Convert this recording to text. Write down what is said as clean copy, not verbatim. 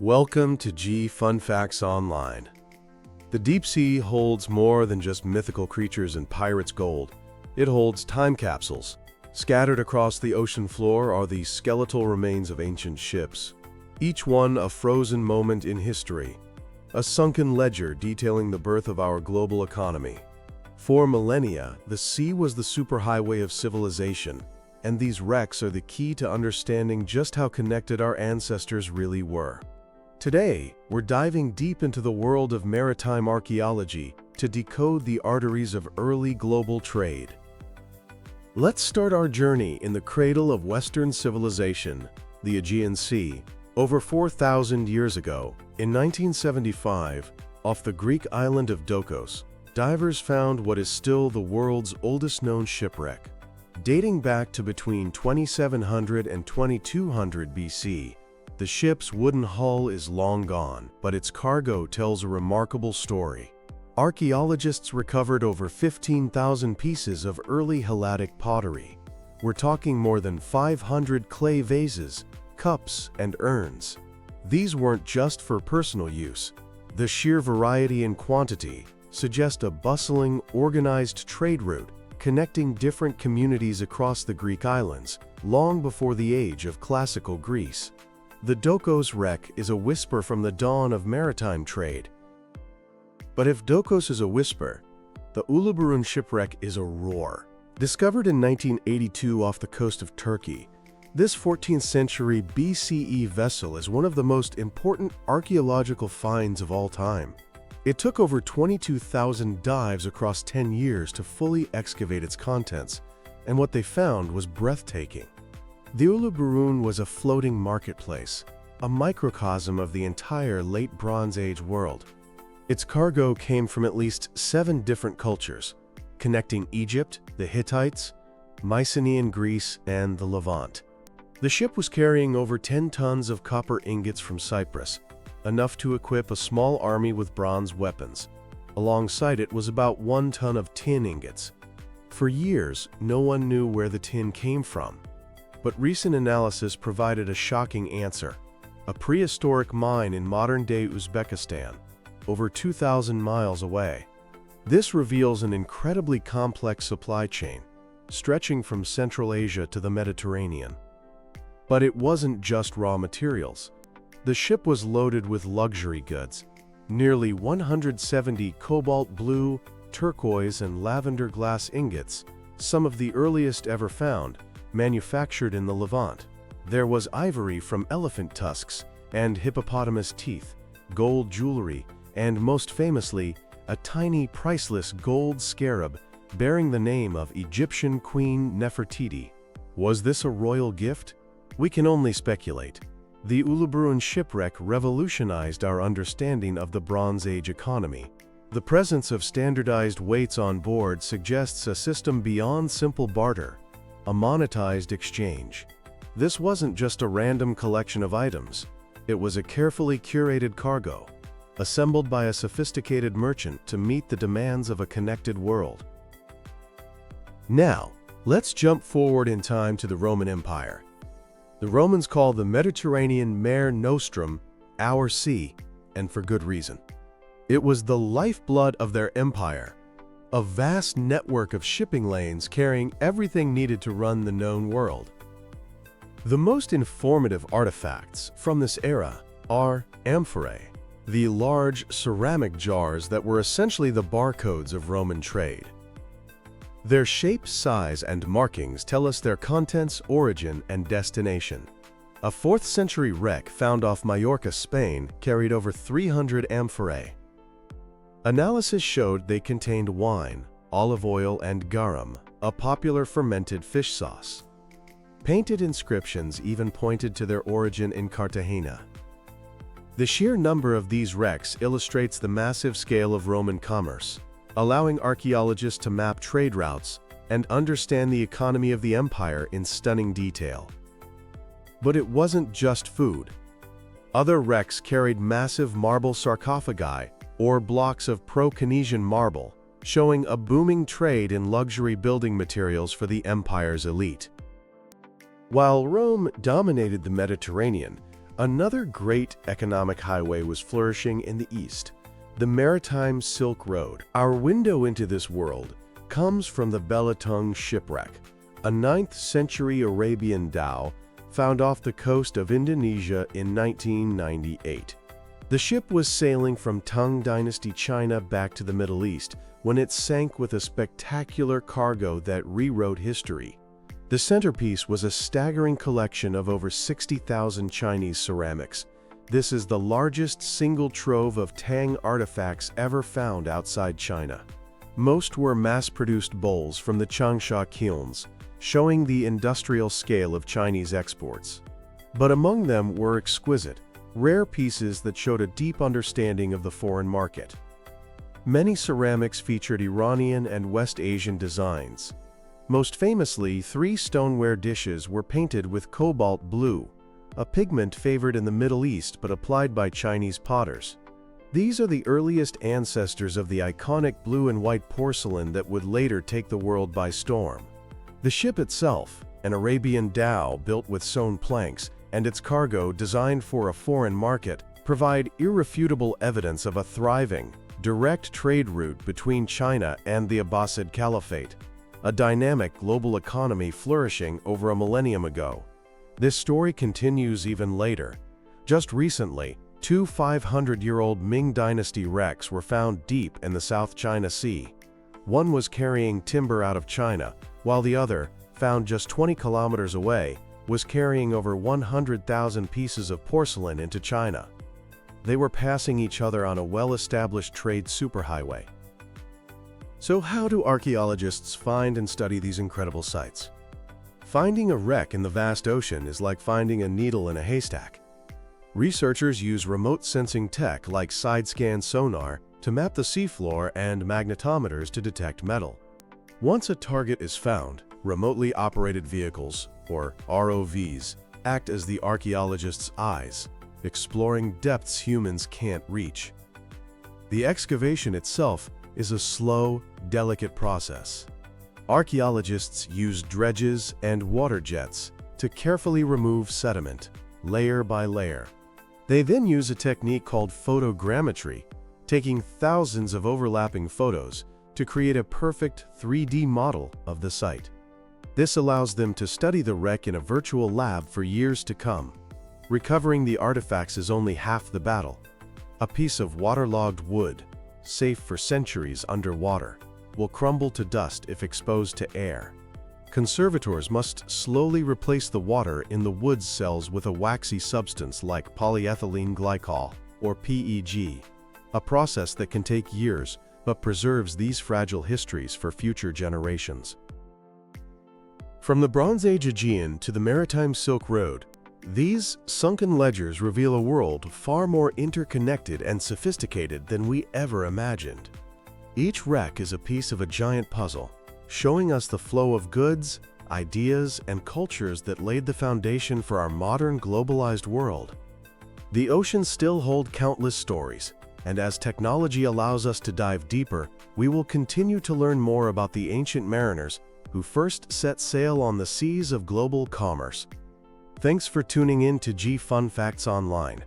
Welcome to G Fun Facts Online. The deep sea holds more than just mythical creatures and pirates' gold. It holds time capsules. Scattered across the ocean floor are the skeletal remains of ancient ships, each one a frozen moment in history, a sunken ledger detailing the birth of our global economy. For millennia, the sea was the superhighway of civilization, and these wrecks are the key to understanding just how connected our ancestors really were. Today, we're diving deep into the world of maritime archaeology to decode the arteries of early global trade. Let's start our journey in the cradle of Western civilization, the Aegean Sea. Over 4,000 years ago, in 1975, off the Greek island of Dokos, divers found what is still the world's oldest known shipwreck. Dating back to between 2700 and 2200 BC, the ship's wooden hull is long gone, but its cargo tells a remarkable story. Archaeologists recovered over 15,000 pieces of early Helladic pottery. We're talking more than 500 clay vases, cups, and urns. These weren't just for personal use. The sheer variety and quantity suggest a bustling, organized trade route connecting different communities across the Greek islands, long before the age of classical Greece. The Dokos wreck is a whisper from the dawn of maritime trade. But if Dokos is a whisper, the Uluburun shipwreck is a roar. Discovered in 1982 off the coast of Turkey, this 14th century BCE vessel is one of the most important archaeological finds of all time. It took over 22,000 dives across 10 years to fully excavate its contents, and what they found was breathtaking. The Uluburun was a floating marketplace, a microcosm of the entire Late Bronze Age world. Its cargo came from at least 7 different cultures, connecting Egypt, the Hittites, Mycenaean Greece, and the Levant. The ship was carrying over 10 tons of copper ingots from Cyprus, enough to equip a small army with bronze weapons. Alongside it was about 1 ton of tin ingots. For years, no one knew where the tin came from. But recent analysis provided a shocking answer: a prehistoric mine in modern-day Uzbekistan, over 2,000 miles away. This reveals an incredibly complex supply chain, stretching from Central Asia to the Mediterranean. But it wasn't just raw materials. The ship was loaded with luxury goods, nearly 170 cobalt blue, turquoise, and lavender glass ingots, some of the earliest ever found, manufactured in the Levant. There was ivory from elephant tusks and hippopotamus teeth, gold jewelry, and most famously, a tiny priceless gold scarab bearing the name of Egyptian Queen Nefertiti. Was this a royal gift? We can only speculate. The Uluburun shipwreck revolutionized our understanding of the Bronze Age economy. The presence of standardized weights on board suggests a system beyond simple barter, a monetized exchange. This wasn't just a random collection of items. It was a carefully curated cargo, assembled by a sophisticated merchant to meet the demands of a connected world. Now, let's jump forward in time to the Roman Empire. The Romans called the Mediterranean Mare Nostrum, our sea, and for good reason. It was the lifeblood of their empire, a vast network of shipping lanes carrying everything needed to run the known world. The most informative artifacts from this era are amphorae, the large ceramic jars that were essentially the barcodes of Roman trade. Their shape, size, and markings tell us their contents, origin, and destination. A 4th century wreck found off Majorca, Spain, carried over 300 amphorae. Analysis showed they contained wine, olive oil, and garum, a popular fermented fish sauce. Painted inscriptions even pointed to their origin in Cartagena. The sheer number of these wrecks illustrates the massive scale of Roman commerce, allowing archaeologists to map trade routes and understand the economy of the empire in stunning detail. But it wasn't just food. Other wrecks carried massive marble sarcophagi, or blocks of Pro-Canesian marble, showing a booming trade in luxury building materials for the empire's elite. While Rome dominated the Mediterranean, Another great economic highway was flourishing in the east, the Maritime Silk Road. Our window into this world comes from the Belitung shipwreck, a 9th century Arabian dhow found off the coast of Indonesia in 1998. The ship was sailing from Tang Dynasty China back to the Middle East when it sank with a spectacular cargo that rewrote history. The centerpiece was a staggering collection of over 60,000 Chinese ceramics. This is the largest single trove of Tang artifacts ever found outside China. Most were mass-produced bowls from the Changsha kilns, showing the industrial scale of Chinese exports. But among them were exquisite, rare pieces that showed a deep understanding of the foreign market. Many ceramics featured Iranian and West Asian designs. Most famously, 3 stoneware dishes were painted with cobalt blue, a pigment favored in the Middle East but applied by Chinese potters. These are the earliest ancestors of the iconic blue and white porcelain that would later take the world by storm. The ship itself, an Arabian dhow built with sewn planks, and its cargo designed for a foreign market, provide irrefutable evidence of a thriving, direct trade route between China and the Abbasid Caliphate, a dynamic global economy flourishing over a millennium ago. This story continues even later. Just recently, 2 500-year-old Ming Dynasty wrecks were found deep in the South China Sea. One was carrying timber out of China, while the other, found just 20 kilometers away, was carrying over 100,000 pieces of porcelain into China. They were passing each other on a well-established trade superhighway. So how do archaeologists find and study these incredible sites? Finding a wreck in the vast ocean is like finding a needle in a haystack. Researchers use remote sensing tech like side-scan sonar to map the seafloor and magnetometers to detect metal. Once a target is found, remotely operated vehicles, or ROVs, act as the archaeologist's eyes, exploring depths humans can't reach. The excavation itself is a slow, delicate process. Archaeologists use dredges and water jets to carefully remove sediment, layer by layer. They then use a technique called photogrammetry, taking thousands of overlapping photos to create a perfect 3D model of the site. This allows them to study the wreck in a virtual lab for years to come. Recovering the artifacts is only half the battle. A piece of waterlogged wood, safe for centuries underwater, will crumble to dust if exposed to air. Conservators must slowly replace the water in the wood's cells with a waxy substance like polyethylene glycol, or PEG, a process that can take years but preserves these fragile histories for future generations. From the Bronze Age Aegean to the Maritime Silk Road, these sunken ledgers reveal a world far more interconnected and sophisticated than we ever imagined. Each wreck is a piece of a giant puzzle, showing us the flow of goods, ideas, and cultures that laid the foundation for our modern globalized world. The oceans still hold countless stories, and as technology allows us to dive deeper, we will continue to learn more about the ancient mariners who first set sail on the seas of global commerce. Thanks for tuning in to Fun Facts Online.